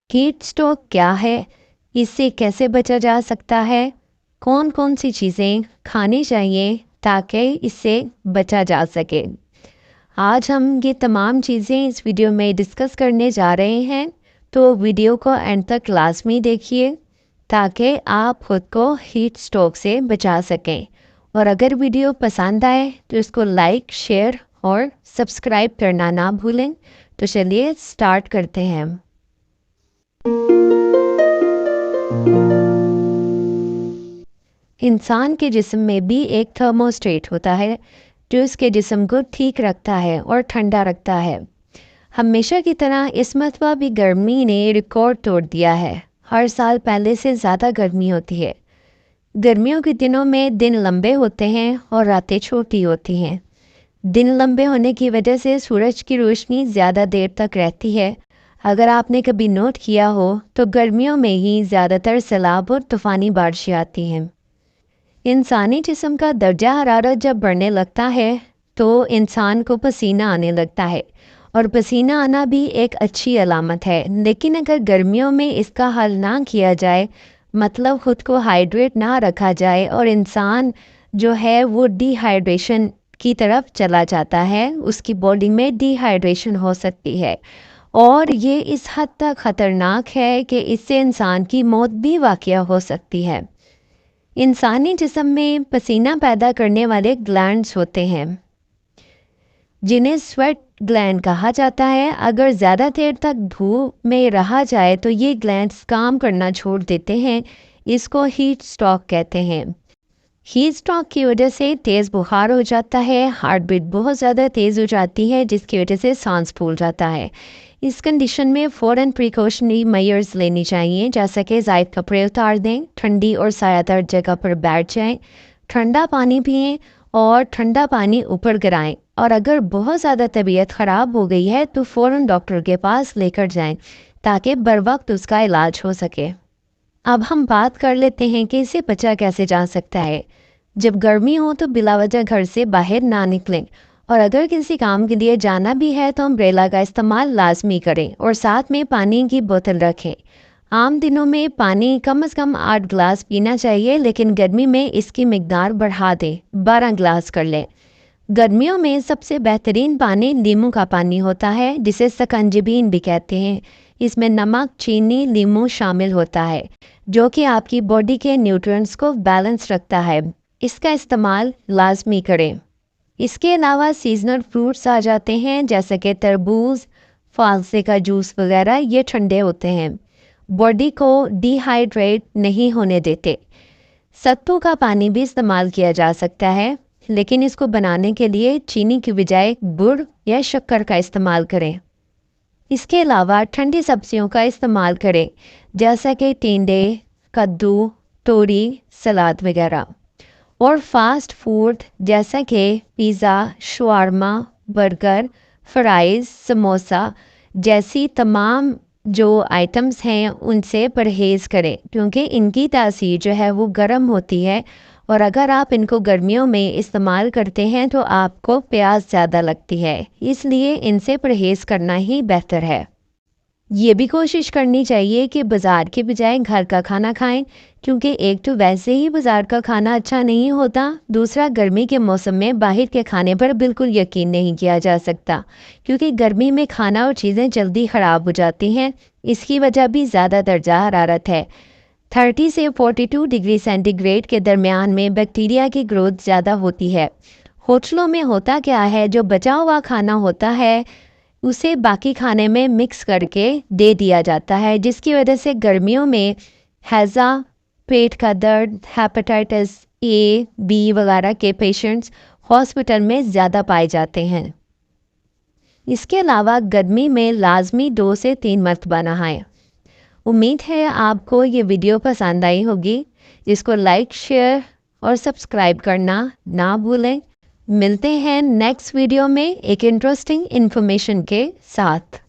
Heat stroke क्या है, इससे कैसे बचा जा सकता है, कौन कौन सी चीज़ें खानी चाहिए ताकि इससे बचा जा सके। आज हम ये तमाम चीज़ें इस वीडियो में डिस्कस करने जा रहे हैं, तो वीडियो को एंड तक लाजमी देखिए ताकि आप खुद को हीट स्ट्रोक से बचा सकें। और अगर वीडियो पसंद आए तो इसको लाइक, शेयर और सब्सक्राइब करना ना भूलें। तो चलिए स्टार्ट करते हैं। इंसान के जिस्म में भी एक थर्मोस्टेट होता है जो इसके जिस्म को ठीक रखता है और ठंडा रखता है। हमेशा की तरह इस मरतबा भी गर्मी ने रिकॉर्ड तोड़ दिया है। हर साल पहले से ज़्यादा गर्मी होती है। गर्मियों के दिनों में दिन लंबे होते हैं और रातें छोटी होती हैं। दिन लंबे होने की वजह से सूरज की रोशनी ज़्यादा देर तक रहती है। अगर आपने कभी नोट किया हो तो गर्मियों में ही ज़्यादातर सैलाब और तूफ़ानी बारिशें आती हैं। इंसानी जिस्म का दर्जा हरारत जब बढ़ने लगता है तो इंसान को पसीना आने लगता है, और पसीना आना भी एक अच्छी अलामत है। लेकिन अगर गर्मियों में इसका हल ना किया जाए, मतलब खुद को हाइड्रेट ना रखा जाए, और इंसान जो है वो डिहाइड्रेशन की तरफ चला जाता है, उसकी बॉडी में डिहाइड्रेशन हो सकती है। और ये इस हद तक ख़तरनाक है कि इससे इंसान की मौत भी वाक़या हो सकती है। इंसानी जिस्म में पसीना पैदा करने वाले ग्लैंड्स होते हैं जिन्हें स्वेट ग्लैंड कहा जाता है। अगर ज़्यादा देर तक धूप में रहा जाए तो ये ग्लैंड्स काम करना छोड़ देते हैं। इसको हीट स्ट्रोक कहते हैं। हीट स्ट्रोक की वजह से तेज़ बुखार हो जाता है, हार्ट बीट बहुत ज़्यादा तेज़ हो जाती है जिसकी वजह से सांस फूल जाता है। इस कंडीशन में फ़ौरन प्रिकॉशनरी मेजर्स लेनी चाहिए, जैसा कि ज़ायद कपड़े उतार दें, ठंडी और सायादार जगह पर बैठ जाएं, ठंडा पानी पिएं और ठंडा पानी ऊपर गिराएं। और अगर बहुत ज़्यादा तबीयत ख़राब हो गई है तो फ़ौरन डॉक्टर के पास लेकर जाएं ताकि बर वक्त उसका इलाज हो सके। अब हम बात कर लेते हैं कि इसे बचा कैसे जा सकता है। जब गर्मी हो तो बिलावजह घर से बाहर ना निकलें, और अगर किसी काम के लिए जाना भी है तो अम्ब्रेला का इस्तेमाल लाजमी करें और साथ में पानी की बोतल रखें। आम दिनों में पानी कम से कम 8 गिलास पीना चाहिए, लेकिन गर्मी में इसकी मिकदार बढ़ा दें, 12 गिलास कर लें। गर्मियों में सबसे बेहतरीन पानी नींबू का पानी होता है, जिसे सकंजीबीन भी कहते हैं। इसमें नमक, चीनी, नींबू शामिल होता है जो कि आपकी बॉडी के न्यूट्रिएंट्स को बैलेंस रखता है। इसका इस्तेमाल लाजमी करें। इसके अलावा सीजनल फ्रूट्स आ जाते हैं जैसे कि तरबूज, फालसे का जूस वगैरह। ये ठंडे होते हैं, बॉडी को डिहाइड्रेट नहीं होने देते। सत्तू का पानी भी इस्तेमाल किया जा सकता है, लेकिन इसको बनाने के लिए चीनी की बजाय गुड़ या शक्कर का इस्तेमाल करें। इसके अलावा ठंडी सब्जियों का इस्तेमाल करें, जैसा कि टिंडे, कद्दू, तोरी, सलाद वगैरह। और फास्ट फूड जैसा कि pizza, shawarma, burger, fries, samosa जैसी तमाम जो आइटम्स हैं उनसे परहेज़ करें, क्योंकि इनकी तासीर जो है वो गर्म होती है, और अगर आप इनको गर्मियों में इस्तेमाल करते हैं तो आपको प्यास ज़्यादा लगती है, इसलिए इनसे परहेज़ करना ही बेहतर है। ये भी कोशिश करनी चाहिए कि बाज़ार के बजाय घर का खाना खाएं, क्योंकि एक तो वैसे ही बाज़ार का खाना अच्छा नहीं होता, दूसरा गर्मी के मौसम में बाहर के खाने पर बिल्कुल यकीन नहीं किया जा सकता, क्योंकि गर्मी में खाना और चीज़ें जल्दी ख़राब हो जाती हैं। इसकी वजह भी ज़्यादा दर्जा हरारत है। 30 से 42 डिग्री सेंटीग्रेड के दरमियान में बैक्टीरिया की ग्रोथ ज़्यादा होती है। होटलों में होता क्या है, जो बचा हुआ खाना होता है उसे बाकी खाने में मिक्स करके दे दिया जाता है, जिसकी वजह से गर्मियों में हैज़ा, पेट का दर्द, हेपेटाइटिस ए, बी वगैरह के पेशेंट्स हॉस्पिटल में ज़्यादा पाए जाते हैं। इसके अलावा गर्मी में लाजमी 2 से 3 मरतबा नहाएं। उम्मीद है आपको ये वीडियो पसंद आई होगी। इसको लाइक, शेयर और सब्सक्राइब करना ना भूलें। मिलते हैं नेक्स्ट वीडियो में एक इंटरेस्टिंग इन्फॉर्मेशन के साथ।